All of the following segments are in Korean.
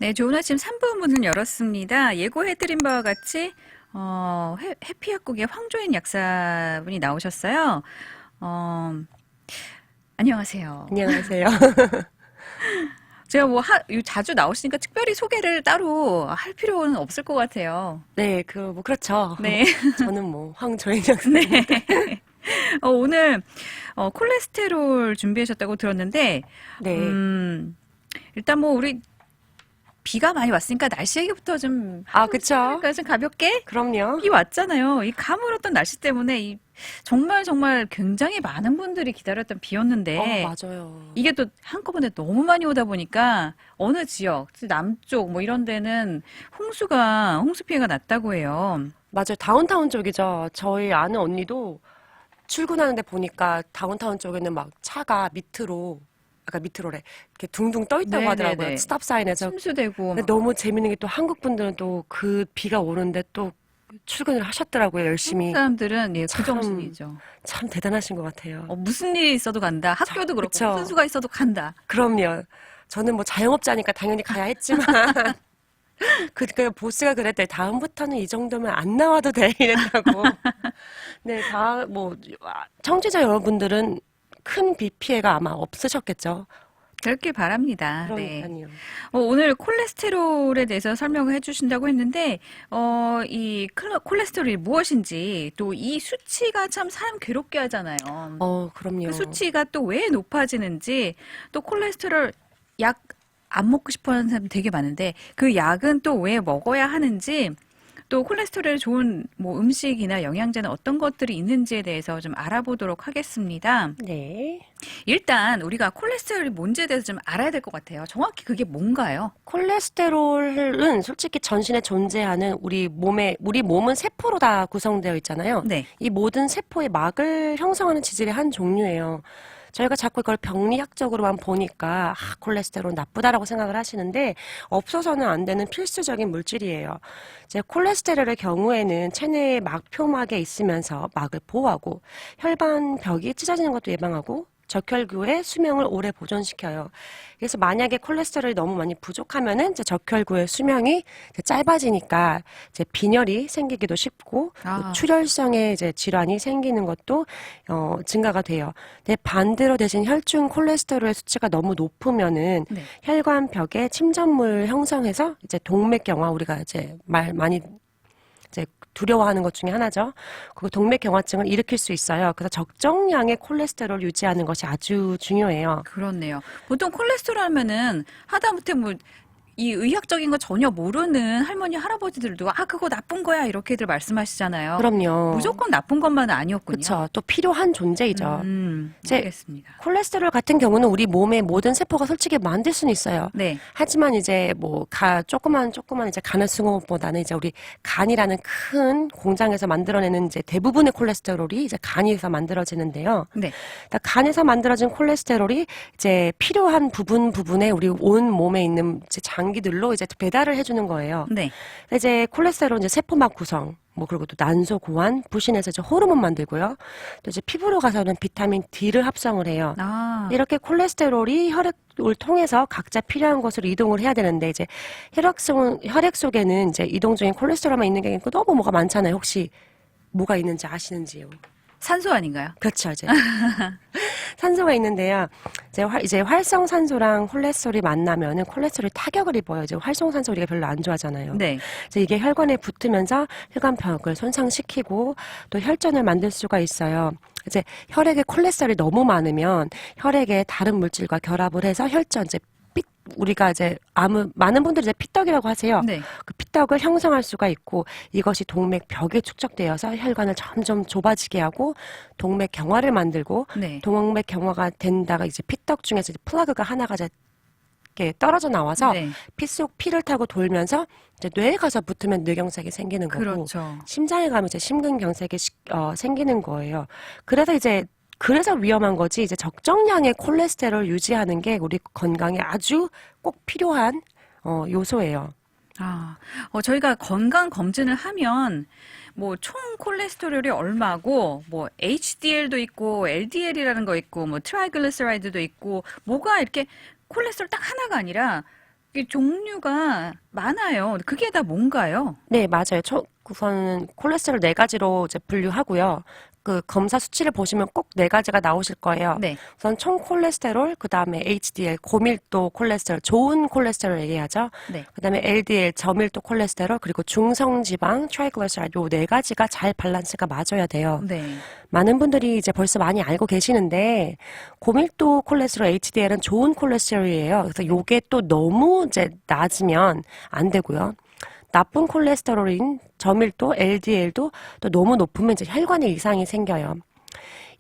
네, 좋은 아침 3부 문을 열었습니다. 예고해드린 바와 같이 해피약국의 황조인 약사분이 나오셨어요. 어, 안녕하세요. 안녕하세요. 제가 자주 나오시니까 특별히 소개를 따로 할 필요는 없을 것 같아요. 네, 그렇죠. 네. 저는 황조인 네. 약사님인데. 오늘 콜레스테롤 준비하셨다고 들었는데, 네. 일단 우리 비가 많이 왔으니까 날씨 얘기부터 좀 아, 하고 그쵸. 시작할까요? 좀 가볍게? 그럼요. 비 왔잖아요. 이 가물었던 날씨 때문에 정말 정말 굉장히 많은 분들이 기다렸던 비였는데 맞아요. 이게 또 한꺼번에 너무 많이 오다 보니까 어느 지역, 남쪽 이런 데는 홍수 피해가 났다고 해요. 맞아요. 다운타운 쪽이죠. 저희 아는 언니도 출근하는데 보니까 다운타운 쪽에는 막 차가 밑으로래. 이렇게 둥둥 떠 있다고 하더라고요. 네네네. 스탑 사인에서. 침수되고 근데 너무 재밌는 게 또 한국 분들은 또 그 비가 오는데 또 출근을 하셨더라고요. 한국 열심히. 사람들은 그 참, 정신이죠. 참 대단하신 것 같아요. 무슨 일이 있어도 간다. 학교도 그렇고 무슨 그쵸. 수가 있어도 간다. 그럼요. 저는 자영업자니까 당연히 가야 했지만, 그 보스가 그랬대. 다음부터는 이 정도면 안 나와도 돼. 이랬다고. 네, 청취자 여러분들은 큰 비 피해가 아마 없으셨겠죠. 그렇길 바랍니다. 네. 그러니까요. 오늘 콜레스테롤에 대해서 설명을 해주신다고 했는데, 콜레스테롤이 무엇인지, 또 이 수치가 참 사람 괴롭게 하잖아요. 그 그럼요. 수치가 또 왜 높아지는지, 또 콜레스테롤 약 안 먹고 싶어 하는 사람 되게 많은데, 그 약은 또 왜 먹어야 하는지, 또 콜레스테롤에 좋은 음식이나 영양제는 어떤 것들이 있는지에 대해서 좀 알아보도록 하겠습니다. 네. 일단 우리가 콜레스테롤이 뭔지에 대해서 좀 알아야 될 것 같아요. 정확히 그게 뭔가요? 콜레스테롤은 솔직히 전신에 존재하는 우리 몸은 세포로 다 구성되어 있잖아요. 네. 이 모든 세포의 막을 형성하는 지질의 한 종류예요. 저희가 자꾸 이걸 병리학적으로만 보니까 콜레스테롤 나쁘다라고 생각을 하시는데 없어서는 안 되는 필수적인 물질이에요. 이제 콜레스테롤의 경우에는 체내의 막표막에 있으면서 막을 보호하고 혈관 벽이 찢어지는 것도 예방하고 적혈구의 수명을 오래 보존시켜요. 그래서 만약에 콜레스테롤이 너무 많이 부족하면은 이제 적혈구의 수명이 이제 짧아지니까 이제 빈혈이 생기기도 쉽고 또 출혈성의 이제 질환이 생기는 것도 증가가 돼요. 근데 반대로 대신 혈중 콜레스테롤의 수치가 너무 높으면은 네. 혈관 벽에 침전물 형성해서 이제 동맥경화 우리가 이제 많이 이제 두려워하는 것 중에 하나죠. 그 동맥경화증을 일으킬 수 있어요. 그래서 적정량의 콜레스테롤 유지하는 것이 아주 중요해요. 그렇네요. 보통 콜레스테롤 하면은 하다못해 이 의학적인 거 전혀 모르는 할머니, 할아버지들도 그거 나쁜 거야 이렇게들 말씀하시잖아요. 그럼요. 무조건 나쁜 것만은 아니었군요. 그렇죠. 또 필요한 존재이죠. 이제 알겠습니다. 콜레스테롤 같은 경우는 우리 몸의 모든 세포가 솔직히 만들 수는 있어요. 네. 하지만 이제 조그만 이제 간을 쓰는 것보다는 이제 우리 간이라는 큰 공장에서 만들어내는 이제 대부분의 콜레스테롤이 이제 간에서 만들어지는데요. 네. 그러니까 간에서 만들어진 콜레스테롤이 이제 필요한 부분에 우리 온 몸에 있는 이제 장기들로 이제 배달을 해주는 거예요. 네. 이제 콜레스테롤 이제 세포막 구성, 그리고 또 난소 고환, 부신해서 이제 호르몬 만들고요. 또 이제 피부로 가서는 비타민 D를 합성을 해요. 이렇게 콜레스테롤이 혈액을 통해서 각자 필요한 곳으로 이동을 해야 되는데 이제 혈액 속에는 이제 이동 중인 콜레스테롤만 있는 게 아니고 너무 뭐가 많잖아요. 혹시 뭐가 있는지 아시는지요? 산소 아닌가요? 그렇죠, 이제. 산소가 있는데요. 이제 활성산소랑 콜레스테롤이 만나면은 콜레스테롤이 타격을 입어요. 이제 활성산소 우리가 별로 안 좋아하잖아요. 네. 그래서 이게 혈관에 붙으면서 혈관벽을 손상시키고 또 혈전을 만들 수가 있어요. 이제 혈액에 콜레스테롤이 너무 많으면 혈액에 다른 물질과 결합을 해서 혈전, 우리가 이제 많은 분들이 이제 피떡이라고 하세요. 네. 그 피떡을 형성할 수가 있고 이것이 동맥벽에 축적되어서 혈관을 점점 좁아지게 하고 동맥경화를 만들고 네. 동맥경화가 된다가 이제 피떡 중에서 이제 플라그가 하나가 이제 이렇게 떨어져 나와서 네. 피 속 피를 타고 돌면서 이제 뇌에 가서 붙으면 뇌경색이 생기는 거고 그렇죠. 심장에 가면 이제 심근경색이 생기는 거예요. 그래서 위험한 거지, 이제 적정량의 콜레스테롤 유지하는 게 우리 건강에 아주 꼭 필요한, 요소예요. 저희가 건강 검진을 하면 총 콜레스테롤이 얼마고 HDL도 있고 LDL이라는 거 있고 트라이글리세라이드도 있고 뭐가 이렇게 콜레스테롤 딱 하나가 아니라 이 종류가 많아요. 그게 다 뭔가요? 네, 맞아요. 우선 콜레스테롤 네 가지로 이제 분류하고요. 그 검사 수치를 보시면 꼭 네 가지가 나오실 거예요. 네. 우선 총 콜레스테롤, 그 다음에 HDL, 고밀도 콜레스테롤, 좋은 콜레스테롤 얘기하죠. 네. 그 다음에 LDL, 저밀도 콜레스테롤, 그리고 중성지방, 트라이글리세라이드 요 네 가지가 잘 밸런스가 맞아야 돼요. 네. 많은 분들이 이제 벌써 많이 알고 계시는데 고밀도 콜레스테롤 HDL은 좋은 콜레스테롤이에요. 그래서 요게 또 너무 이제 낮으면 안 되고요. 나쁜 콜레스테롤인 저밀도 LDL도 또 너무 높으면 이제 혈관에 이상이 생겨요.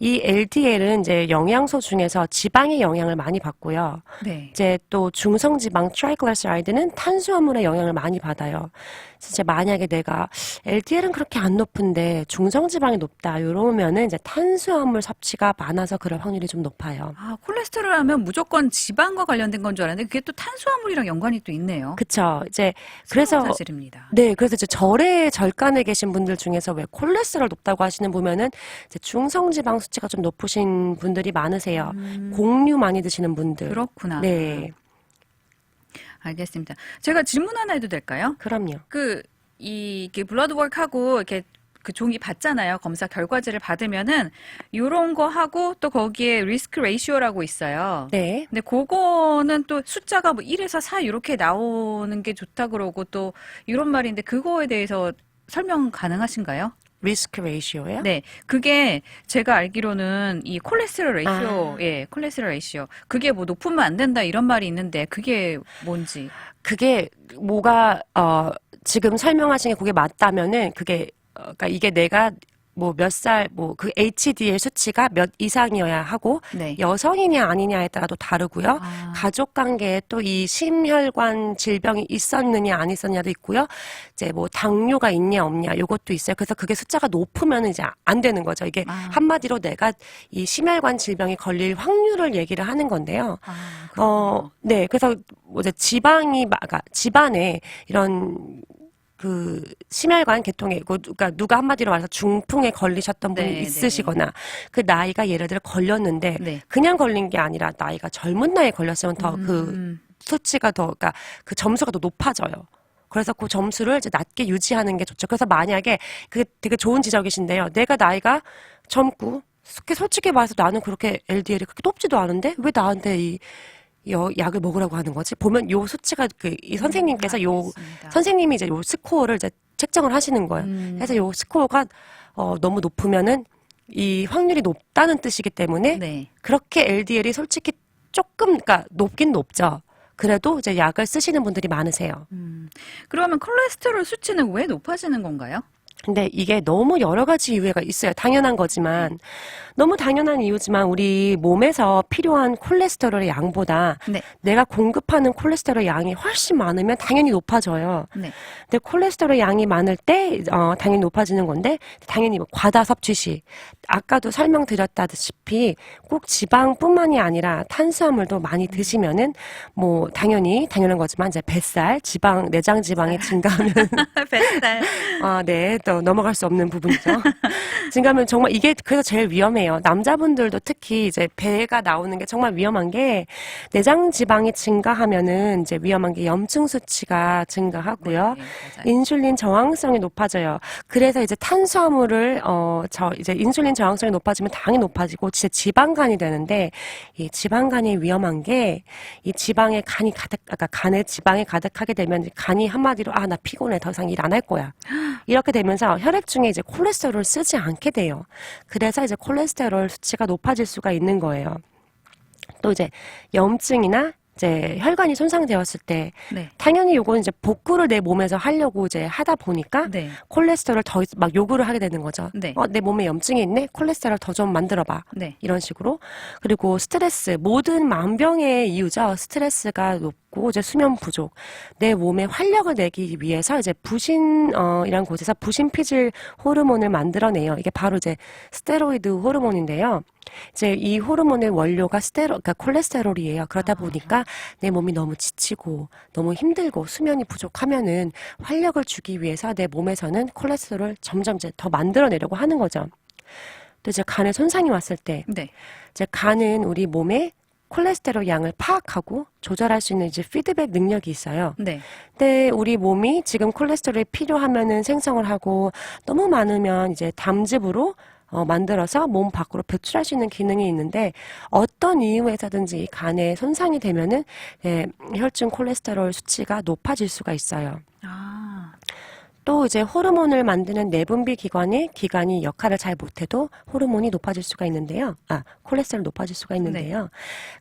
이 LDL은 이제 영양소 중에서 지방의 영향을 많이 받고요. 네. 이제 또 중성지방 트라이글리세라이드는 탄수화물의 영향을 많이 받아요. 그래서 이제 만약에 내가 LDL은 그렇게 안 높은데 중성지방이 높다 이러면은 이제 탄수화물 섭취가 많아서 그럴 확률이 좀 높아요. 아, 콜레스테롤 하면 무조건 지방과 관련된 건 줄 알았는데 그게 또 탄수화물이랑 연관이 또 있네요. 그쵸? 이제 그래서 사실입니다. 네, 그래서 이제 절간에 계신 분들 중에서 왜 콜레스테롤 높다고 하시는 보면은 이제 중성지방 수치가 좀 높으신 분들이 많으세요. 곡류 많이 드시는 분들. 그렇구나. 네, 알겠습니다. 제가 질문 하나 해도 될까요? 그럼요. 이게 블러드워크하고 이렇게 그 종이 받잖아요. 검사 결과지를 받으면은 요런 거 하고 또 거기에 리스크 레이시오라고 있어요. 네. 근데 그거는 또 숫자가 뭐 1에서 4 이렇게 나오는 게 좋다 그러고 또 이런 말인데 그거에 대해서 설명 가능하신가요? 리스크 레이시오예요? 네. 그게 제가 알기로는 이 콜레스테롤 레이시오, 아. 예, 콜레스테롤 레이시오. 그게 뭐 높으면 안 된다 이런 말이 있는데 그게 뭔지. 그게 뭐가 지금 설명하신 게 그게 맞다면은 그게 그러니까 이게 내가 뭐 몇 살 뭐 그 HDL 수치가 몇 이상이어야 하고 네. 여성이냐 아니냐에 따라도 다르고요. 아. 가족 관계에 또 이 심혈관 질병이 있었느냐 안 있었냐도 있고요. 이제 뭐 당뇨가 있냐 없냐 요것도 있어요. 그래서 그게 숫자가 높으면 이제 안 되는 거죠. 이게 아. 한마디로 내가 이 심혈관 질병이 걸릴 확률을 얘기를 하는 건데요. 아, 그렇군요. 네. 그래서 뭐 이제 지방이 그러니까 집안에 이런 그 심혈관 계통에 그러니까 누가 한마디로 말해서 중풍에 걸리셨던 분이 네, 있으시거나 그 나이가 예를 들어 걸렸는데 네. 그냥 걸린 게 아니라 나이가 젊은 나이에 걸렸으면 더 그 수치가 더 그러니까 그 점수가 더 높아져요. 그래서 그 점수를 이제 낮게 유지하는 게 좋죠. 그래서 만약에 그게 되게 좋은 지적이신데요. 내가 나이가 젊고 솔직히 말해서 나는 그렇게 LDL이 그렇게 높지도 않은데 왜 나한테 이 약을 먹으라고 하는 거지? 보면 요 수치가 이 선생님께서 알겠습니다. 선생님이 이제 요 스코어를 이제 책정을 하시는 거예요. 그래서 요 스코어가 너무 높으면은 이 확률이 높다는 뜻이기 때문에 네. 그렇게 LDL이 솔직히 조금 그러니까 높긴 높죠. 그래도 이제 약을 쓰시는 분들이 많으세요. 그러면 콜레스테롤 수치는 왜 높아지는 건가요? 근데 이게 너무 여러 가지 이유가 있어요. 당연한 거지만 너무 당연한 이유지만 우리 몸에서 필요한 콜레스테롤의 양보다 네. 내가 공급하는 콜레스테롤 양이 훨씬 많으면 당연히 높아져요. 네. 근데 콜레스테롤 양이 많을 때 당연히 높아지는 건데 당연히 뭐 과다 섭취 시 아까도 설명드렸다시피 꼭 지방뿐만이 아니라 탄수화물도 많이 드시면은 뭐 당연한 거지만 이제 뱃살, 내장 지방이 증가하면 뱃살. 네, 또 넘어갈 수 없는 부분이죠. 증가하면 정말 이게 그래서 제일 위험해요. 남자분들도 특히 이제 배가 나오는 게 정말 위험한 게 내장 지방이 증가하면은 이제 위험한 게 염증 수치가 증가하고요. 네, 맞아요. 인슐린 저항성이 높아져요. 그래서 이제 탄수화물을 이제 인슐린 저항성이 높아지면 당이 높아지고 진짜 지방간이 되는데 이 지방간이 위험한 게 이 지방에 간에 지방이 가득하게 되면 간이 한마디로 나 피곤해 더 이상 일 안 할 거야. 이렇게 되면서 혈액 중에 이제 콜레스테롤을 쓰지 않게 돼요. 그래서 이제 콜레스테롤 수치가 높아질 수가 있는 거예요. 또 이제 염증이나 이제 혈관이 손상되었을 때 네. 당연히 요거는 이제 복구를 내 몸에서 하려고 이제 하다 보니까 네. 콜레스테롤 더 막 요구를 하게 되는 거죠. 네. 내 몸에 염증이 있네. 콜레스테롤 더 좀 만들어봐. 네. 이런 식으로. 그리고 스트레스, 모든 만병의 이유죠. 스트레스가 높고 이제 수면 부족. 내 몸에 활력을 내기 위해서 이제 이란 곳에서 부신피질 호르몬을 만들어내요. 이게 바로 이제 스테로이드 호르몬인데요. 이제 이 호르몬의 원료가 그러니까 콜레스테롤이에요. 그러다 보니까 내 몸이 너무 지치고 너무 힘들고 수면이 부족하면은 활력을 주기 위해서 내 몸에서는 콜레스테롤을 점점 이제 더 만들어내려고 하는 거죠. 또 이제 간에 손상이 왔을 때 네. 이제 간은 우리 몸의 콜레스테롤 양을 파악하고 조절할 수 있는 이제 피드백 능력이 있어요. 네. 근데 우리 몸이 지금 콜레스테롤이 필요하면은 생성을 하고 너무 많으면 이제 담즙으로 만들어서 몸 밖으로 배출할 수 있는 기능이 있는데 어떤 이유에서든지 간에 손상이 되면은 혈중 콜레스테롤 수치가 높아질 수가 있어요. 아, 또 이제 호르몬을 만드는 내분비 기관이 역할을 잘 못해도 호르몬이 높아질 수가 있는데요. 콜레스테롤 높아질 수가 있는데요.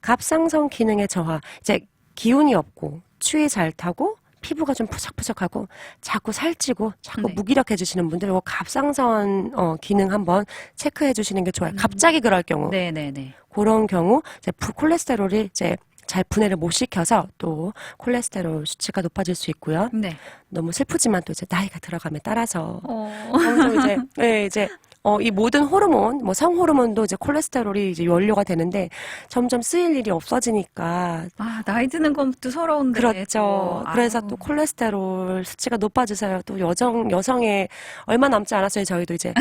갑상선 기능의 저하, 이제 기운이 없고 추위 잘 타고 피부가 좀 푸석푸석하고 자꾸 살찌고 자꾸 네. 무기력해지시는 분들 은 갑상선 기능 한번 체크해 주시는 게 좋아요. 갑자기 그럴 경우 네네네. 그런 경우 이제 콜레스테롤이 이제 잘 분해를 못 시켜서 또 콜레스테롤 수치가 높아질 수 있고요. 네. 너무 슬프지만 또 이제 나이가 들어감에 따라서 어, 점점 이제 이 모든 호르몬, 뭐 성호르몬도 이제 콜레스테롤이 이제 원료가 되는데 점점 쓰일 일이 없어지니까 나이 드는 것도 서러운데. 그렇죠. 또. 그래서 아우. 또 콜레스테롤 수치가 높아지서요. 또 여성에 얼마 남지 않았어요. 저희도 이제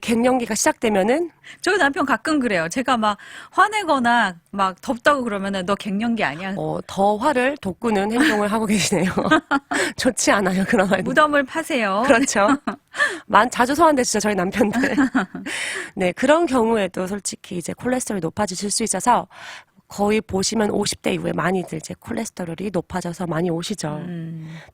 갱년기가 시작되면은 저희 남편 가끔 그래요. 제가 막 화내거나 막 덥다고 그러면은 너 갱년기 아니야? 더 화를 돋구는 행동을 하고 계시네요. 좋지 않아요. 그런 말. 무덤을 파세요. 그렇죠. 자주 소환되시죠, 저희 남편들. 네, 그런 경우에도 솔직히 이제 콜레스테롤이 높아지실 수 있어서 거의 보시면 50대 이후에 많이들 이제 콜레스테롤이 높아져서 많이 오시죠.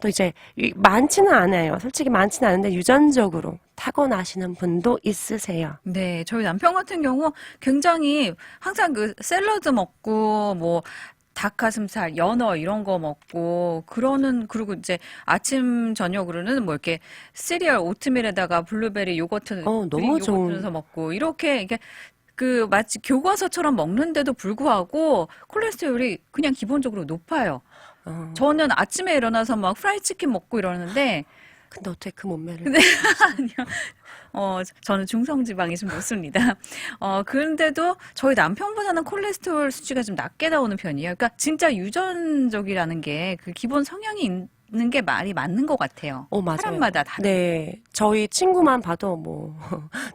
또 이제 많지는 않아요. 솔직히 많지는 않은데 유전적으로 타고나시는 분도 있으세요. 네, 저희 남편 같은 경우 굉장히 항상 그 샐러드 먹고 뭐 닭가슴살, 연어 이런 거 먹고 그리고 이제 아침 저녁으로는 뭐 이렇게 시리얼 오트밀에다가 블루베리 요거트 너무 그릭 요거트 좋은. 넣어서 먹고 이렇게 이게 그 마치 교과서처럼 먹는데도 불구하고 콜레스테롤이 그냥 기본적으로 높아요. 저는 아침에 일어나서 막 프라이 치킨 먹고 이러는데 근데 어떻게 그 몸매를. 아니요. 저는 중성지방이 좀 높습니다. 그런데도 저희 남편보다는 콜레스테롤 수치가 좀 낮게 나오는 편이에요. 그러니까 진짜 유전적이라는 게 그 기본 성향이 있는 게 말이 맞는 것 같아요. 맞아요. 사람마다 다르. 네. 저희 친구만 봐도 뭐,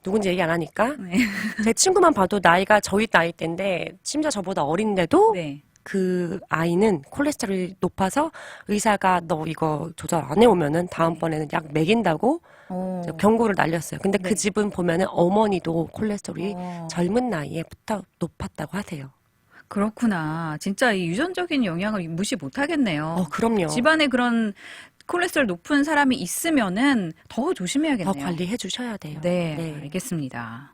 누군지 얘기 안 하니까. 네. 제 친구만 봐도 나이가 저희 나이대인데, 심지어 저보다 어린데도 네. 그 아이는 콜레스테롤이 높아서 의사가 너 이거 조절 안 해오면은 다음번에는 약 먹인다고 오. 경고를 날렸어요. 근데 네. 그 집은 보면은 어머니도 콜레스테롤이 어. 젊은 나이에부터 높았다고 하세요. 그렇구나. 진짜 이 유전적인 영향을 무시 못 하겠네요. 그럼요. 집안에 그런 콜레스테롤 높은 사람이 있으면은 더 조심해야겠네요. 더 관리해 주셔야 돼요. 네, 알겠습니다.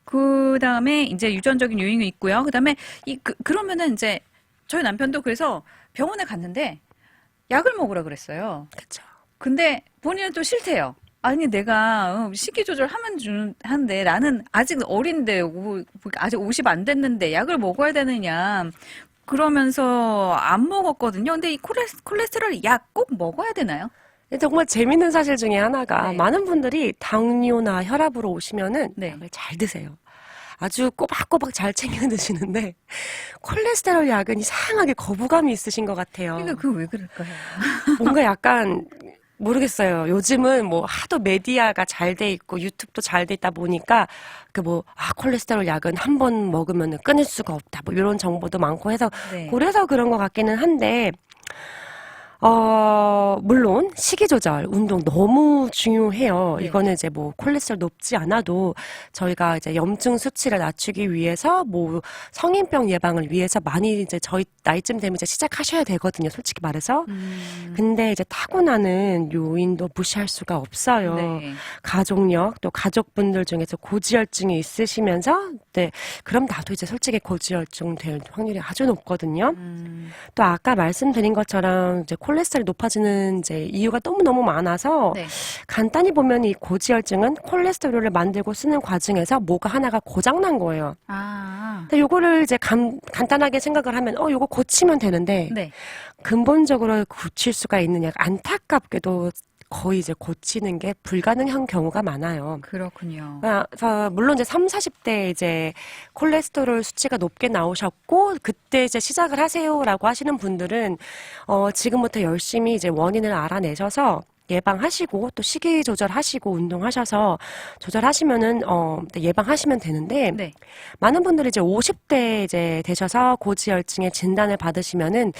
그 다음에 이제 유전적인 요인이 있고요. 그 다음에 그러면은 이제 저희 남편도 그래서 병원에 갔는데 약을 먹으라 그랬어요. 그렇죠. 근데 본인은 또 싫대요. 아니 내가 식이 조절하면 하는데 나는 아직 어린데 아직 50 안 됐는데 약을 먹어야 되느냐 그러면서 안 먹었거든요. 근데 이 콜레스테롤 약 꼭 먹어야 되나요? 정말 재밌는 사실 중에 하나가 네. 많은 분들이 당뇨나 혈압으로 오시면은 네. 약을 잘 드세요. 아주 꼬박꼬박 잘 챙겨 드시는데 콜레스테롤 약은 이상하게 거부감이 있으신 것 같아요. 그러니까 그거 왜 그럴까요? 뭔가 약간 모르겠어요. 요즘은 뭐 하도 메디아가 잘 돼 있고 유튜브도 잘 돼 있다 보니까 콜레스테롤 약은 한 번 먹으면 끊을 수가 없다. 뭐 이런 정보도 많고 해서 네. 그래서 그런 것 같기는 한데 물론 식이 조절, 운동 너무 중요해요. 네. 이거는 이제 뭐 콜레스테롤 높지 않아도 저희가 이제 염증 수치를 낮추기 위해서 뭐 성인병 예방을 위해서 많이 이제 저희 나이쯤 되면 이제 시작하셔야 되거든요. 솔직히 말해서. 근데 이제 타고나는 요인도 무시할 수가 없어요. 네. 가족력, 또 가족분들 중에서 고지혈증이 있으시면서, 네. 그럼 나도 이제 솔직히 고지혈증 될 확률이 아주 높거든요. 또 아까 말씀드린 것처럼 이제 콜레스테롤이 높아지는 이제 이유가 너무너무 많아서 네. 간단히 보면 이 고지혈증은 콜레스테롤을 만들고 쓰는 과정에서 뭐가 하나가 고장난 거예요. 아, 근데 요거를 이제 간단하게 생각을 하면 요거 고치면 되는데 네. 근본적으로 고칠 수가 있느냐 안타깝게도 거의 이제 고치는 게 불가능한 경우가 많아요. 그렇군요. 그래서 물론 이제 3, 40대 이제 콜레스테롤 수치가 높게 나오셨고 그때 이제 시작을 하세요라고 하시는 분들은 지금부터 열심히 이제 원인을 알아내셔서 예방하시고 또 식이 조절하시고 운동하셔서 조절하시면은 예방하시면 되는데 네. 많은 분들이 이제 50대 이제 되셔서 고지혈증의 진단을 받으시면은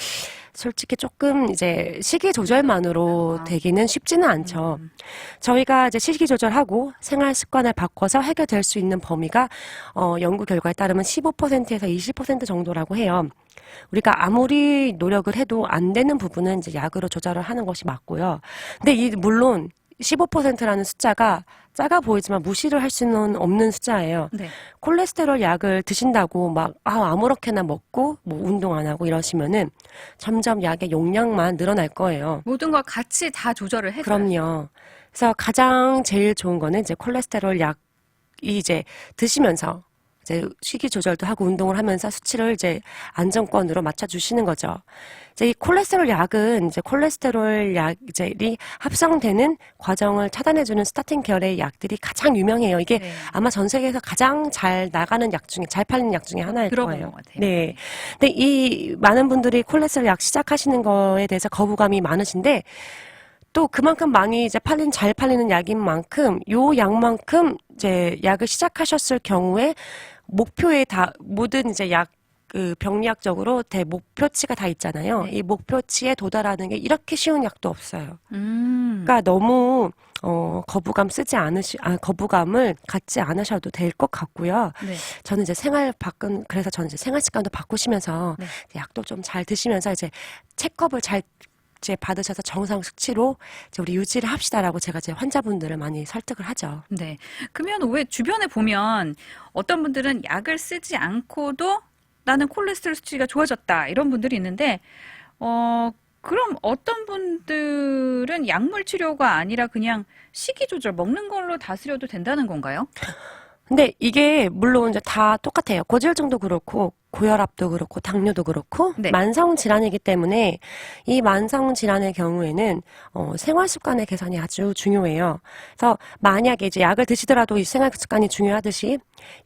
솔직히 조금 이제 식이 조절만으로 되기는 쉽지는 않죠. 저희가 이제 식이 조절하고 생활 습관을 바꿔서 해결될 수 있는 범위가 연구 결과에 따르면 15%에서 20% 정도라고 해요. 우리가 아무리 노력을 해도 안 되는 부분은 이제 약으로 조절을 하는 것이 맞고요. 근데 물론 15%라는 숫자가 작아 보이지만 무시를 할 수는 없는 숫자예요. 네. 콜레스테롤 약을 드신다고 막 아무렇게나 먹고 뭐 운동 안 하고 이러시면은 점점 약의 용량만 늘어날 거예요. 모든 걸 같이 다 조절을 해줘요. 그럼요. 그래서 가장 제일 좋은 거는 이제 콜레스테롤 약이 이제 드시면서 이제 식이 조절도 하고 운동을 하면서 수치를 이제 안정권으로 맞춰주시는 거죠. 이제 이 콜레스테롤 약은 이제 콜레스테롤 약이 합성되는 과정을 차단해주는 스타틴 계열의 약들이 가장 유명해요. 이게 네. 아마 전 세계에서 가장 잘 나가는 약 중에, 잘 팔리는 약 중에 하나일 들어본 거예요. 것 같아요. 네. 근데 이 많은 분들이 콜레스테롤 약 시작하시는 거에 대해서 거부감이 많으신데 또 그만큼 많이 이제 잘 팔리는 약인 만큼 요 약만큼 이제 약을 시작하셨을 경우에 목표에 모든 이제 병리학적으로 목표치가 다 있잖아요. 네. 이 목표치에 도달하는 게 이렇게 쉬운 약도 없어요. 음. 그러니까 너무 거부감을 갖지 않으셔도 될 것 같고요. 네. 저는 이제 그래서 저는 이제 생활 습관도 바꾸시면서 네. 약도 좀 잘 드시면서 이제 체크업을 잘 이제 받으셔서 정상 수치로 이제 우리 유지를 합시다라고 제가 이제 환자분들을 많이 설득을 하죠. 네. 그러면 왜 주변에 보면 어떤 분들은 약을 쓰지 않고도 나는 콜레스테롤 수치가 좋아졌다 이런 분들이 있는데 그럼 어떤 분들은 약물 치료가 아니라 그냥 식이 조절 먹는 걸로 다스려도 된다는 건가요? 근데 이게 물론 이제 다 똑같아요. 고지혈증도 그렇고 고혈압도 그렇고 당뇨도 그렇고 네. 만성 질환이기 때문에 이 만성 질환의 경우에는 생활 습관의 개선이 아주 중요해요. 그래서 만약에 이제 약을 드시더라도 이 생활 습관이 중요하듯이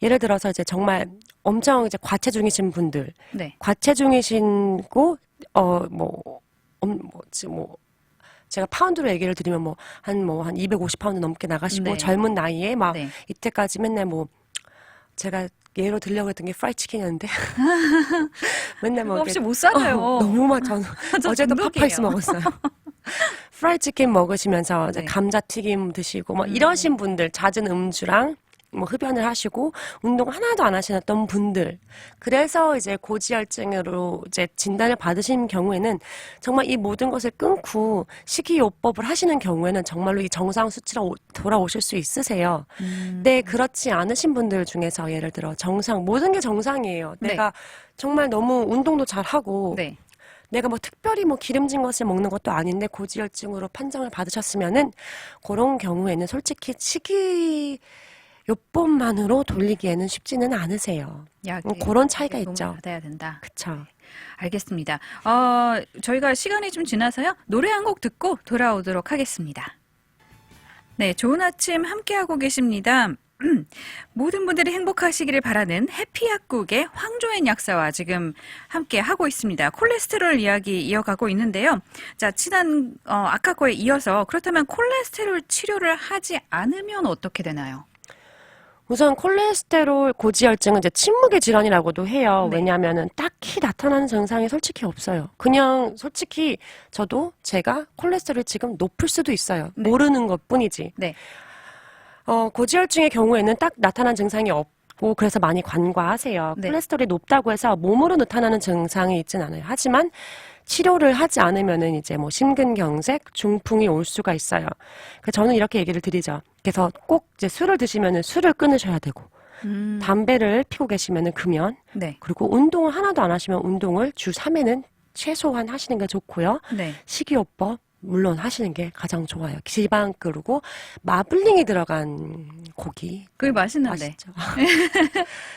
예를 들어서 이제 정말 엄청 이제 과체중이신 분들, 네. 과체중이신고 제가 파운드로 얘기를 드리면 한 250파운드 넘게 나가시고 네. 젊은 나이에 막 네. 이때까지 맨날 제가 예로 들려고 했던 게 프라이 치킨이었는데 맨날 그거 없이 이렇게 못 살아요. 너무 막 저는 저 어제도 중독이에요. 팝아이스 먹었어요. 프라이 치킨 먹으시면서 이제 네. 감자튀김 드시고 이러신 분들 잦은 음주랑 흡연을 하시고 운동 하나도 안 하시던 분들 그래서 이제 고지혈증으로 이제 진단을 받으신 경우에는 정말 이 모든 것을 끊고 식이요법을 하시는 경우에는 정말로 이 정상 수치로 돌아오실 수 있으세요. 네, 그렇지 않으신 분들 중에서 예를 들어 모든 게 정상이에요. 네. 내가 정말 너무 운동도 잘 하고 네. 내가 특별히 기름진 것을 먹는 것도 아닌데 고지혈증으로 판정을 받으셨으면은 그런 경우에는 솔직히 요법만으로 돌리기에는 쉽지는 않으세요. 그런 차이가 도움을 있죠. 받아야 된다. 그쵸. 알겠습니다. 저희가 시간이 좀 지나서요. 노래 한 곡 듣고 돌아오도록 하겠습니다. 네, 좋은 아침 함께하고 계십니다. 모든 분들이 행복하시기를 바라는 해피약국의 황조엔 약사와 지금 함께 하고 있습니다. 콜레스테롤 이야기 이어가고 있는데요. 자, 아까 거에 이어서 그렇다면 콜레스테롤 치료를 하지 않으면 어떻게 되나요? 우선 콜레스테롤 고지혈증은 이제 침묵의 질환이라고도 해요. 네. 왜냐하면은 딱히 나타나는 증상이 솔직히 없어요. 그냥 솔직히 제가 콜레스테롤이 지금 높을 수도 있어요. 네. 모르는 것뿐이지. 네. 고지혈증의 경우에는 딱 나타난 증상이 없고 그래서 많이 관과하세요. 네. 콜레스테롤이 높다고 해서 몸으로 나타나는 증상이 있진 않아요. 하지만 치료를 하지 않으면은 이제 심근경색, 중풍이 올 수가 있어요. 그래서 저는 이렇게 얘기를 드리죠. 그래서 꼭 이제 술을 드시면은 술을 끊으셔야 되고, 담배를 피고 계시면은 금연, 네. 그리고 운동을 하나도 안 하시면 운동을 주 3회는 최소한 하시는 게 좋고요. 네. 식이요법 물론 하시는 게 가장 좋아요. 지방 그리고 마블링이 들어간 고기. 그게 맛있는데. 맛있죠.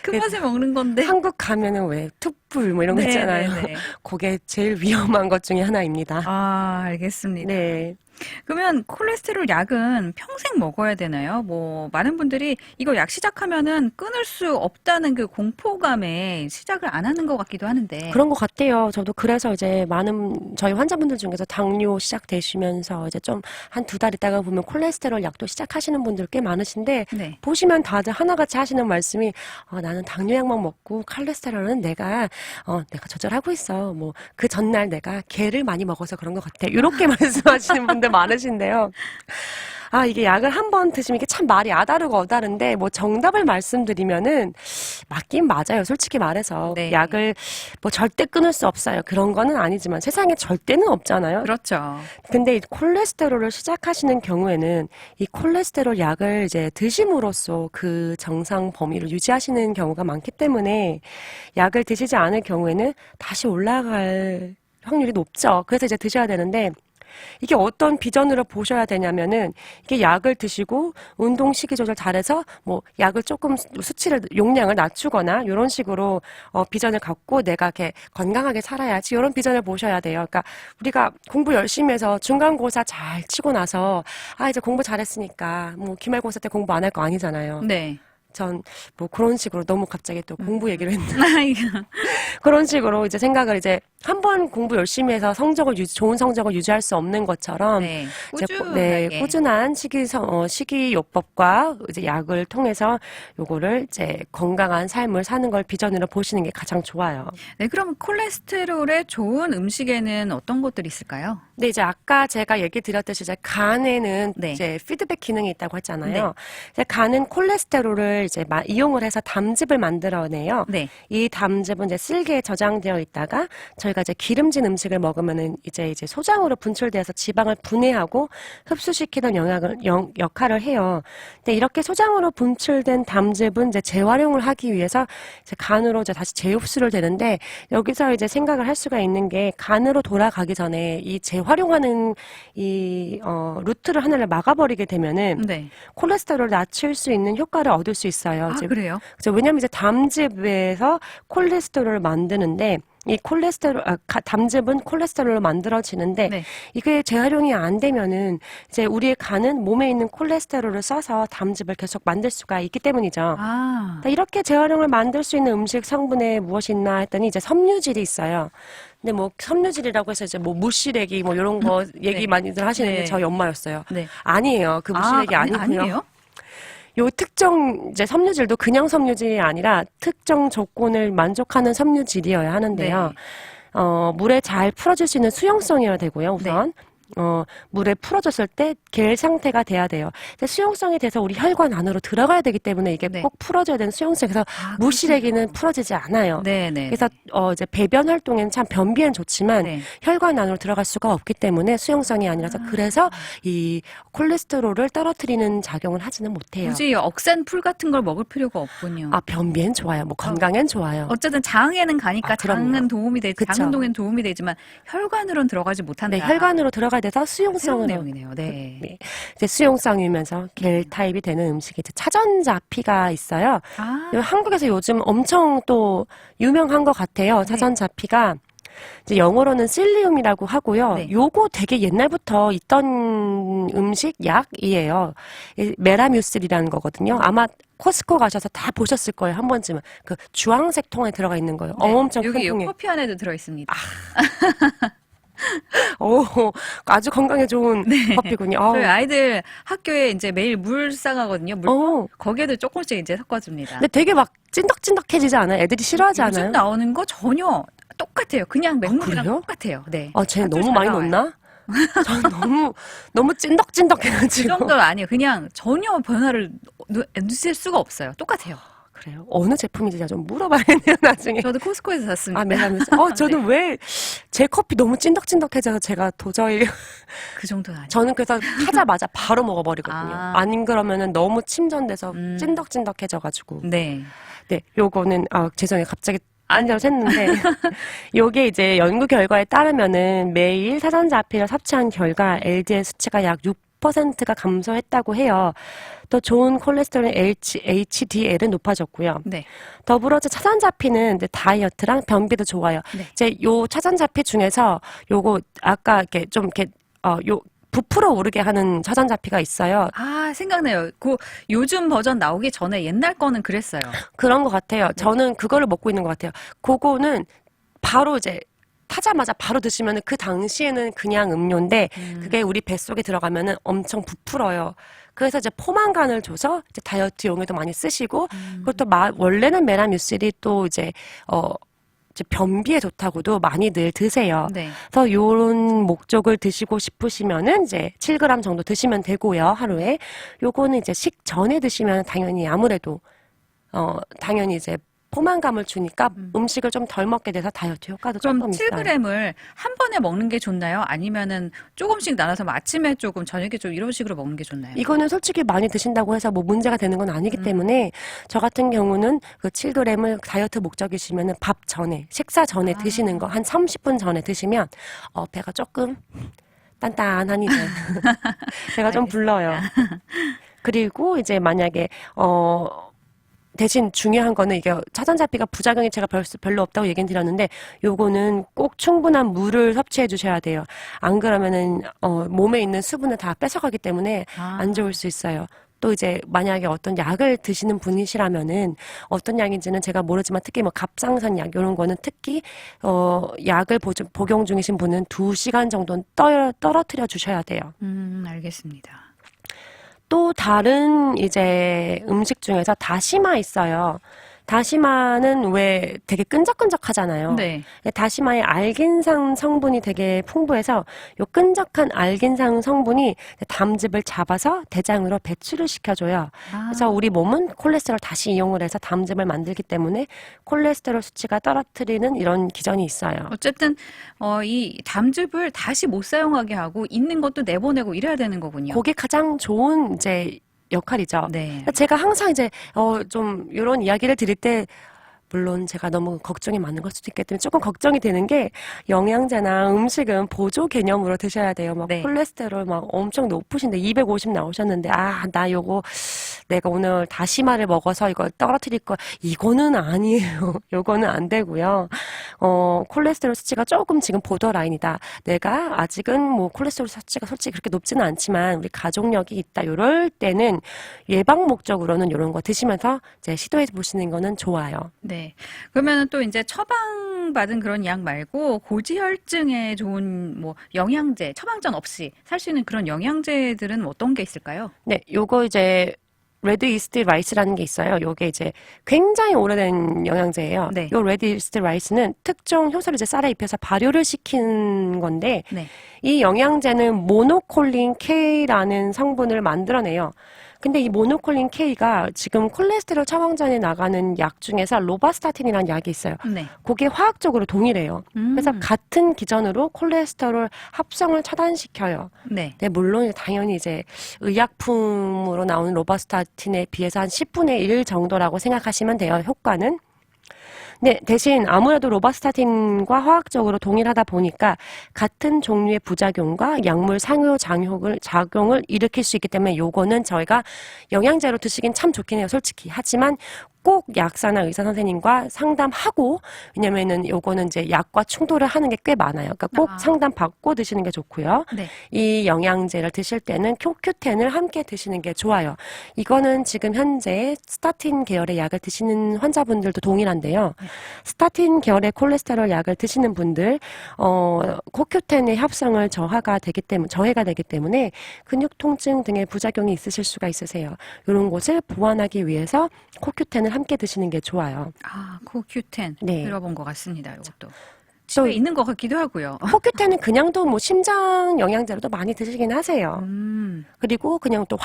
큰 맛에 먹는 건데. 한국 가면은 왜 툭불 이런 거 네, 있잖아요. 네, 네. 그게 제일 위험한 것 중에 하나입니다. 알겠습니다. 네. 그러면 콜레스테롤 약은 평생 먹어야 되나요? 뭐 많은 분들이 이거 약 시작하면은 끊을 수 없다는 그 공포감에 시작을 안 하는 것 같기도 하는데. 그런 것 같아요. 저도 그래서 이제 많은 저희 환자분들 중에서 당뇨 시작되시면서 이제 좀 한 두 달 있다가 보면 콜레스테롤 약도 시작하시는 분들 꽤 많으신데 네. 보시면 다들 하나같이 하시는 말씀이 나는 당뇨약만 먹고 콜레스테롤은 내가 조절하고 있어. 뭐 그 전날 내가 게를 많이 먹어서 그런 것 같아. 이렇게 말씀하시는 분들 많으신데요. 이게 약을 한 번 드시면 이게 참 말이 아다르고 어다른데 뭐 정답을 말씀드리면은 맞긴 맞아요. 솔직히 말해서 네. 약을 뭐 절대 끊을 수 없어요. 그런 거는 아니지만 세상에 절대는 없잖아요. 그렇죠. 근데 이 콜레스테롤을 시작하시는 경우에는 이 콜레스테롤 약을 이제 드심으로써 그 정상 범위를 유지하시는 경우가 많기 때문에 약을 드시지 않을 경우에는 다시 올라갈 확률이 높죠. 그래서 이제 드셔야 되는데 이게 어떤 비전으로 보셔야 되냐면은 이게 약을 드시고 운동 식이 조절 잘해서 뭐 약을 조금 수치를 용량을 낮추거나 이런 식으로 비전을 갖고 내가 이렇게 건강하게 살아야지 이런 비전을 보셔야 돼요. 그러니까 우리가 공부 열심히 해서 중간고사 잘 치고 나서 이제 공부 잘했으니까 뭐 기말고사 때 공부 안 할 거 아니잖아요. 네. 전 뭐 그런 식으로 너무 갑자기 또 공부 얘기를 했는데 아이고. 그런 식으로 이제 생각을 이제 한 번 공부 열심히 해서 좋은 성적을 유지할 수 없는 것처럼 네. 이제 꾸준하게. 꾸준한 식이요법과 이제 약을 통해서 요거를 이제 건강한 삶을 사는 걸 비전으로 보시는 게 가장 좋아요. 네, 그럼 콜레스테롤에 좋은 음식에는 어떤 것들이 있을까요? 근데 이제 아까 제가 얘기 드렸듯이 이제 간에는 네. 이제 피드백 기능이 있다고 했잖아요. 이제 간은 콜레스테롤을 이제 이용을 해서 담즙을 만들어내요. 네. 이 담즙은 이제 쓸개에 저장되어 있다가 저희가 이제 기름진 음식을 먹으면은 이제 소장으로 분출돼서 지방을 분해하고 흡수시키는 역할을 해요. 근데 이렇게 소장으로 분출된 담즙은 이제 재활용을 하기 위해서 이제 간으로 이제 다시 재흡수를 되는데 여기서 이제 생각을 할 수가 있는 게 간으로 돌아가기 전에 이 재활용하는 루트를 하나를 막아버리게 되면은 네. 콜레스테롤을 낮출 수 있는 효과를 얻을 수 있어요. 아, 그래요? 그래서 왜냐하면 이제 담즙에서 콜레스테롤을 만드는데 이 담즙은 콜레스테롤로 만들어지는데 네. 이게 재활용이 안 되면은 이제 우리의 간은 몸에 있는 콜레스테롤을 써서 담즙을 계속 만들 수가 있기 때문이죠. 아. 그러니까 이렇게 재활용을 만들 수 있는 음식 성분에 무엇이 있나 했더니 이제 섬유질이 있어요. 근데 뭐 섬유질이라고 해서 이제 뭐 무시래기 뭐 이런 거 얘기 네. 많이들 하시는데 네. 저희 엄마였어요. 네. 아니에요. 그 무시래기 아니고요. 아니에요? 요 특정 이제 섬유질도 그냥 섬유질이 아니라 특정 조건을 만족하는 섬유질이어야 하는데요. 네. 물에 잘 풀어질 수 있는 수용성이어야 되고요. 우선. 물에 풀어졌을 때 겔 상태가 돼야 돼요. 근데 수용성이 돼서 우리 혈관 안으로 들어가야 되기 때문에 이게 네. 꼭 풀어져야 되는 수용성에서 무시래기는 풀어지지 않아요. 네, 네. 그래서 이제 배변 활동에는 참 변비엔 좋지만 네. 혈관 안으로 들어갈 수가 없기 때문에 수용성이 아니라서 그래서 이 콜레스테롤을 떨어뜨리는 작용을 하지는 못해요. 굳이 억센 풀 같은 걸 먹을 필요가 없군요. 변비엔 좋아요. 뭐 건강엔 좋아요. 어쨌든 장에는 가니까 그럼요. 장은 도움이 되지, 그쵸. 장 운동에는 도움이 되지만 혈관으로는 들어가지 못한다. 네, 혈관으로 들어가야 돼서 새로운 수용성으로 내용이네요. 네. 네. 이제 수용성이면서 겔 타입이 되는 음식이 이제 차전자피가 있어요. 아, 한국에서 요즘 엄청 또 유명한 것 같아요. 네. 차전자피가. 이제 영어로는 실리움이라고 하고요. 네. 요거 되게 옛날부터 있던 음식 약이에요. 메라뮤슬이라는 거거든요. 아마 코스코 가셔서 다 보셨을 거예요. 한 번쯤은. 그 주황색 통에 들어가 있는 거예요. 네. 엄청 큰 여기 통에. 커피 안에도 들어있습니다. 아주 건강에 좋은 커피군요. 저희 아이들 학교에 이제 매일 물 싸가거든요. 물 거기에도 조금씩 이제 섞어줍니다. 근데 되게 막 찐덕찐덕해지지 않아요? 애들이 싫어하지 요즘 않아요? 나오는 거 전혀 똑같아요. 그냥 맹물이랑 그래요? 똑같아요. 네. 쟤 학교 너무 잘 많이 나와요. 넣었나? 전 너무 그 찐덕찐덕해가지고. 정도는 아니에요. 그냥 전혀 변화를 느낄 수가 없어요. 똑같아요. 그래요? 어느 제품인지 제가 좀 물어봐야겠네요, 나중에. 저도 코스코에서 샀습니다. 메라뮤스. 저는 왜 제 커피 너무 찐덕찐덕해져서 제가 도저히 그 정도는 아니에요. 저는 그래서 하자마자 바로 먹어버리거든요. 아닌 그러면은 너무 침전돼서 찐덕찐덕해져가지고. 네. 네, 요거는 죄송해요. 갑자기 안전을 샜는데 요게 이제 연구 결과에 따르면은 매일 사전자피를 섭취한 결과 LDL 수치가 약 6%가 감소했다고 해요. 또 좋은 콜레스테롤 HDL은 높아졌고요. 네. 더불어 차전자피는 이제 다이어트랑 변비도 좋아요. 네. 이제 요 차전자피 중에서 요거 아까 이렇게 좀 이렇게 요 부풀어 오르게 하는 차전자피가 있어요. 아, 생각나요. 그 요즘 버전 나오기 전에 옛날 거는 그랬어요. 그런 것 같아요. 저는 그거를 먹고 있는 것 같아요. 그거는 바로 이제 타자마자 바로 드시면은 그 당시에는 그냥 음료인데 그게 우리 뱃속에 들어가면은 엄청 부풀어요. 그래서 이제 포만감을 줘서 이제 다이어트용에도 많이 쓰시고 그리고 또 원래는 메라뮤슬이 또 이제 변비에 좋다고도 많이들 드세요. 네. 그래서 요런 목적을 드시고 싶으시면은 이제 7g 정도 드시면 되고요, 하루에. 요거는 이제 식전에 드시면 당연히 아무래도 당연히 이제 포만감을 주니까 음식을 좀 덜 먹게 돼서 다이어트 효과도 그럼 조금 있어요. 7g을 한 번에 먹는 게 좋나요? 아니면은 조금씩 나눠서 뭐 아침에 조금, 저녁에 좀 이런 식으로 먹는 게 좋나요? 이거는 솔직히 많이 드신다고 해서 뭐 문제가 되는 건 아니기 때문에 저 같은 경우는 그 7g을 다이어트 목적이시면은 밥 전에, 식사 전에 드시는 거 한 30분 전에 드시면 배가 조금 단단하니 돼요. 배가 좀 불러요. 그리고 이제 만약에 대신 중요한 거는 이게 차전자피가 부작용이 제가 별로 없다고 얘기는 드렸는데 요거는 꼭 충분한 물을 섭취해 주셔야 돼요. 안 그러면은 몸에 있는 수분을 다 뺏어가기 때문에 안 좋을 수 있어요. 또 이제 만약에 어떤 약을 드시는 분이시라면은 어떤 약인지는 제가 모르지만 특히 뭐 갑상선 약 이런 거는 특히 약을 복용 중이신 분은 2시간 정도는 떨어뜨려 주셔야 돼요. 알겠습니다. 또 다른 이제 음식 중에서 다시마 있어요. 다시마는 왜 되게 끈적끈적하잖아요. 네. 다시마의 알긴산 성분이 되게 풍부해서 요 끈적한 알긴산 성분이 담즙을 잡아서 대장으로 배출을 시켜줘요. 그래서 우리 몸은 콜레스테롤 다시 이용을 해서 담즙을 만들기 때문에 콜레스테롤 수치가 떨어뜨리는 이런 기전이 있어요. 어쨌든 이 담즙을 다시 못 사용하게 하고 있는 것도 내보내고 이래야 되는 거군요. 그게 가장 좋은 이제 역할이죠. 네. 제가 항상 이제 좀 이런 이야기를 드릴 때 물론 제가 너무 걱정이 많은 걸 수도 있기 때문에 조금 걱정이 되는 게 영양제나 음식은 보조 개념으로 드셔야 돼요. 막 네. 콜레스테롤 막 엄청 높으신데 250 나오셨는데 나 요거 내가 오늘 다시마를 먹어서 이걸 떨어뜨릴 거 이거는 아니에요. 요거는 안 되고요. 콜레스테롤 수치가 조금 지금 보더라인이다. 내가 아직은 뭐 콜레스테롤 수치가 솔직히 그렇게 높지는 않지만 우리 가족력이 있다. 요럴 때는 예방 목적으로는 요런 거 드시면서 이제 시도해 보시는 거는 좋아요. 네. 그러면 또 이제 처방받은 그런 약 말고 고지혈증에 좋은 뭐 영양제, 처방전 없이 살 수 있는 그런 영양제들은 어떤 게 있을까요? 네, 요거 이제 레드 이스트 라이스라는 게 있어요. 요게 이제 굉장히 오래된 영양제예요. 네. 요 레드 이스트 라이스는 특정 효소를 이제 쌀에 입혀서 발효를 시킨 건데 네. 이 영양제는 모노콜린 K라는 성분을 만들어내요. 근데 이 모노콜린 K가 지금 콜레스테롤 처방전에 나가는 약 중에서 로바스타틴이라는 약이 있어요. 네. 그게 화학적으로 동일해요. 그래서 같은 기전으로 콜레스테롤 합성을 차단시켜요. 네. 네, 물론 당연히 이제 의약품으로 나오는 로바스타틴에 비해서 한 10분의 1 정도라고 생각하시면 돼요. 효과는. 네, 대신 아무래도 로바스타틴과 화학적으로 동일하다 보니까 같은 종류의 부작용과 약물 상호작용을 일으킬 수 있기 때문에 요거는 저희가 영양제로 드시긴 참 좋긴 해요, 솔직히. 하지만 꼭 약사나 의사 선생님과 상담하고, 왜냐면은 요거는 이제 약과 충돌을 하는 게 꽤 많아요. 그러니까 꼭 상담 받고 드시는 게 좋고요. 네. 이 영양제를 드실 때는 CoQ10을 함께 드시는 게 좋아요. 이거는 지금 현재 스타틴 계열의 약을 드시는 환자분들도 동일한데요. 스타틴 계열의 콜레스테롤 약을 드시는 분들, CoQ10의 합성을 저해가 되기 때문에 근육 통증 등의 부작용이 있으실 수가 있으세요. 이런 것을 보완하기 위해서 CoQ10을 함께 드시는 게 좋아요. CoQ10 네. 들어본 것 같습니다. 이것도 또 집에 있는 것 같기도 하고요. CoQ10은 그냥도 뭐 심장 영양제로도 많이 드시긴 하세요. 그리고 그냥 또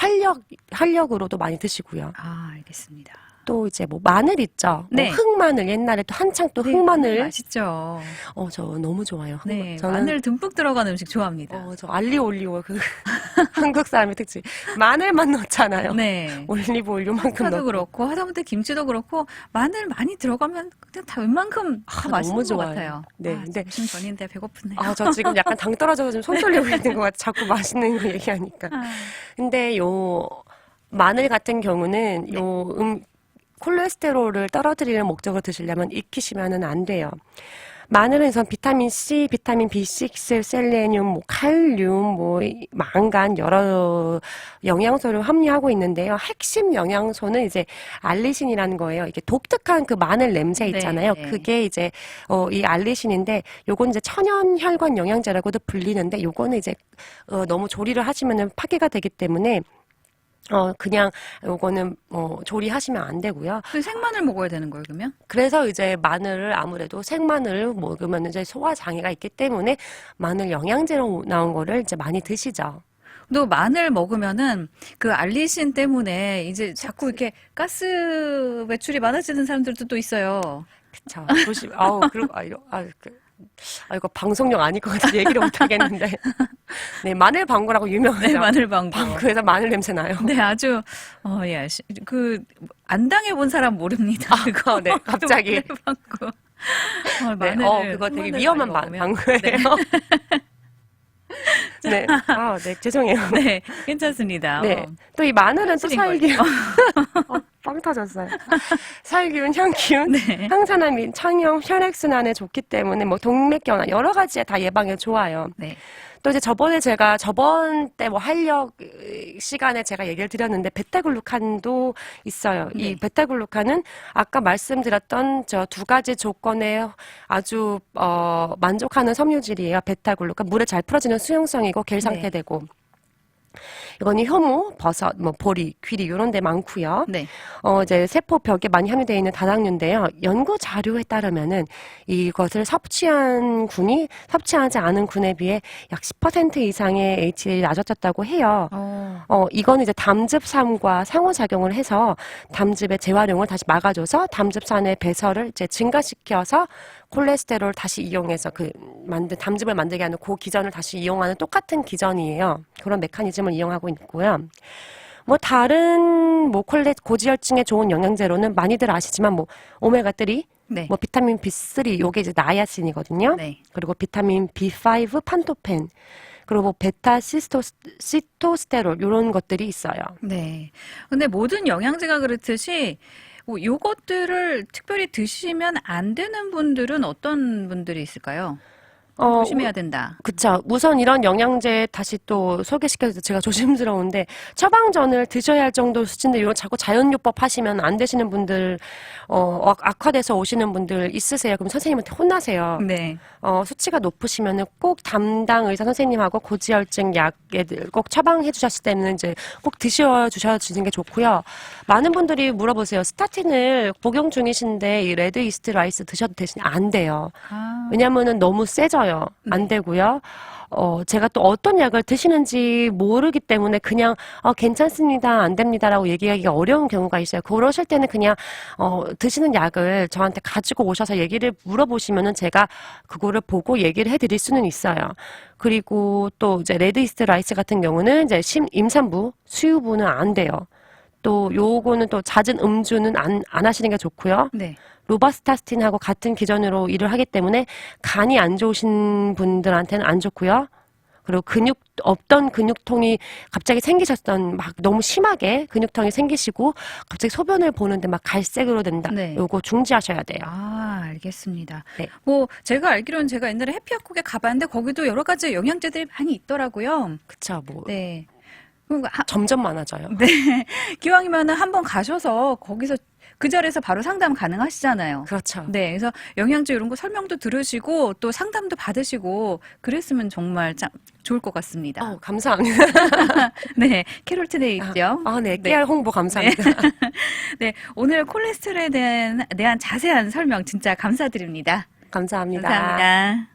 활력으로도 많이 드시고요. 알겠습니다. 또 이제 뭐 마늘 있죠. 네. 뭐 흑마늘 옛날에 또 한창 또 네, 흑마늘. 맛있죠. 저 너무 좋아요. 네, 저는 마늘 듬뿍 들어간 음식 좋아합니다. 저 알리오 올리오 그 한국 사람의 특징. 마늘만 넣잖아요. 네. 올리브 오일만큼 파도 넣고. 그렇고 하다못해 김치도 그렇고 마늘 많이 들어가면 그냥 다 웬만큼 다 맛있는 너무 것 좋아요. 같아요. 네, 근데 점심 전인데 배고프네요. 저 지금 약간 당 떨어져서 지금 손 떨리고 있는 것 같아. 자꾸 맛있는 거 얘기하니까. 근데 요 마늘 같은 경우는 네. 콜레스테롤을 떨어뜨리는 목적으로 드시려면 익히시면은 안 돼요. 마늘은 우선 비타민 C, 비타민 B6, 셀레늄, 뭐 칼륨, 뭐 망간 여러 영양소를 함유하고 있는데요. 핵심 영양소는 이제 알리신이라는 거예요. 이게 독특한 그 마늘 냄새 있잖아요. 네. 그게 이제 이 알리신인데 요건 이제 천연 혈관 영양제라고도 불리는데 요거는 이제 너무 조리를 하시면은 파괴가 되기 때문에 그냥 요거는 조리하시면 안 되고요. 근데 생마늘 먹어야 되는 거예요, 그러면? 그래서 이제 마늘을 아무래도 생마늘을 먹으면 이제 소화 장애가 있기 때문에 마늘 영양제로 나온 거를 이제 많이 드시죠. 또 마늘 먹으면은 그 알리신 때문에 이제 자꾸 이렇게 가스 배출이 많아지는 사람들도 또 있어요. 그쵸. 조심. 그리고, 이거 방송용 아닐 것 같아서 얘기를 못 하겠는데. 네, 마늘 방구라고 유명하죠. 네, 마늘 방구. 방구에서 마늘 냄새 나요. 네, 아주 예, 안 당해본 사람 모릅니다. 그거 네, 갑자기. 마늘 방구. 네, 마늘을 그거 되게 생마늘 위험한 많이 먹으면. 방구예요. 네. 네, 죄송해요. 네, 괜찮습니다. 네. 또 이 마늘은 또 찔린 살균. 빵 터졌어요. 살균, 향균, 네. 항산화 및 청염, 혈액순환에 좋기 때문에 뭐 동맥경화 여러 가지에 다 예방에 좋아요. 네. 또 이제 저번 때 뭐 활력 시간에 제가 얘기를 드렸는데 베타글루칸도 있어요. 네. 이 베타글루칸은 아까 말씀드렸던 저 두 가지 조건에 아주 만족하는 섬유질이에요. 베타글루칸 물에 잘 풀어지는 수용성이고 겔 상태되고. 이거는 효모, 버섯, 뭐 보리, 귀리 이런 데 많고요. 네. 이제 세포 벽에 많이 함유되어 있는 다당류인데요. 연구 자료에 따르면은 이것을 섭취하지 않은 군에 비해 약 10% 이상의 HDL이 낮아졌다고 해요. 이거는 이제 담즙산과 상호작용을 해서 담즙의 재활용을 다시 막아줘서 담즙산의 배설을 이제 증가시켜서 콜레스테롤 다시 이용해서 담즙을 만들게 하는 그 기전을 다시 이용하는 똑같은 기전이에요. 그런 메커니즘을 이용하고 있고요. 뭐 다른 뭐 고지혈증에 좋은 영양제로는 많이들 아시지만 뭐 오메가3, 네. 뭐 비타민 B3 요게 이제 나야신이거든요. 네. 그리고 비타민 B5 판토펜. 그리고 뭐 베타 시토스테롤 이런 것들이 있어요. 네. 근데 모든 영양제가 그렇듯이 요것들을 특별히 드시면 안 되는 분들은 어떤 분들이 있을까요? 조심해야 된다. 그쵸. 우선 이런 영양제 다시 또 소개시켜서 제가 조심스러운데 처방전을 드셔야 할 정도 수준인데 이거 자꾸 자연요법 하시면 안 되시는 분들 악화돼서 오시는 분들 있으세요. 그럼 선생님한테 혼나세요. 네. 수치가 높으시면은 꼭 담당 의사 선생님하고 고지혈증 약에 꼭 처방해 주셨을 때는 이제 꼭 드셔주시는 게 좋고요. 많은 분들이 물어보세요. 스타틴을 복용 중이신데 이 레드 이스트 라이스 드셔도 되시냐? 안 돼요. 왜냐면은 너무 세져요. 안 되고요. 제가 또 어떤 약을 드시는지 모르기 때문에 그냥 괜찮습니다, 안 됩니다라고 얘기하기가 어려운 경우가 있어요. 그러실 때는 그냥 드시는 약을 저한테 가지고 오셔서 얘기를 물어보시면은 제가 그거를 보고 얘기를 해드릴 수는 있어요. 그리고 또 이제 레드 이스트 라이스 같은 경우는 이제 임산부, 수유부는 안 돼요. 또 요거는 또 잦은 음주는 안 하시는 게 좋고요. 네. 로바스타스틴하고 같은 기전으로 일을 하기 때문에 간이 안 좋으신 분들한테는 안 좋고요. 그리고 없던 근육통이 갑자기 생기셨던 막 너무 심하게 근육통이 생기시고 갑자기 소변을 보는데 막 갈색으로 된다. 네. 요거 중지하셔야 돼요. 알겠습니다. 네. 뭐 제가 알기로는 제가 옛날에 해피약국에 가봤는데 거기도 여러 가지 영양제들이 많이 있더라고요. 그쵸, 뭐. 네. 점점 많아져요. 네. 기왕이면은 한번 가셔서 거기서 그 자리에서 바로 상담 가능하시잖아요. 그렇죠. 네. 그래서 영양제 이런 거 설명도 들으시고 또 상담도 받으시고 그랬으면 정말 참 좋을 것 같습니다. 감사합니다. 네. 캐롤트데이 있죠. 네. 깨알 홍보 감사합니다. 네. 오늘 콜레스테롤에 대한 자세한 설명 진짜 감사드립니다. 감사합니다. 감사합니다.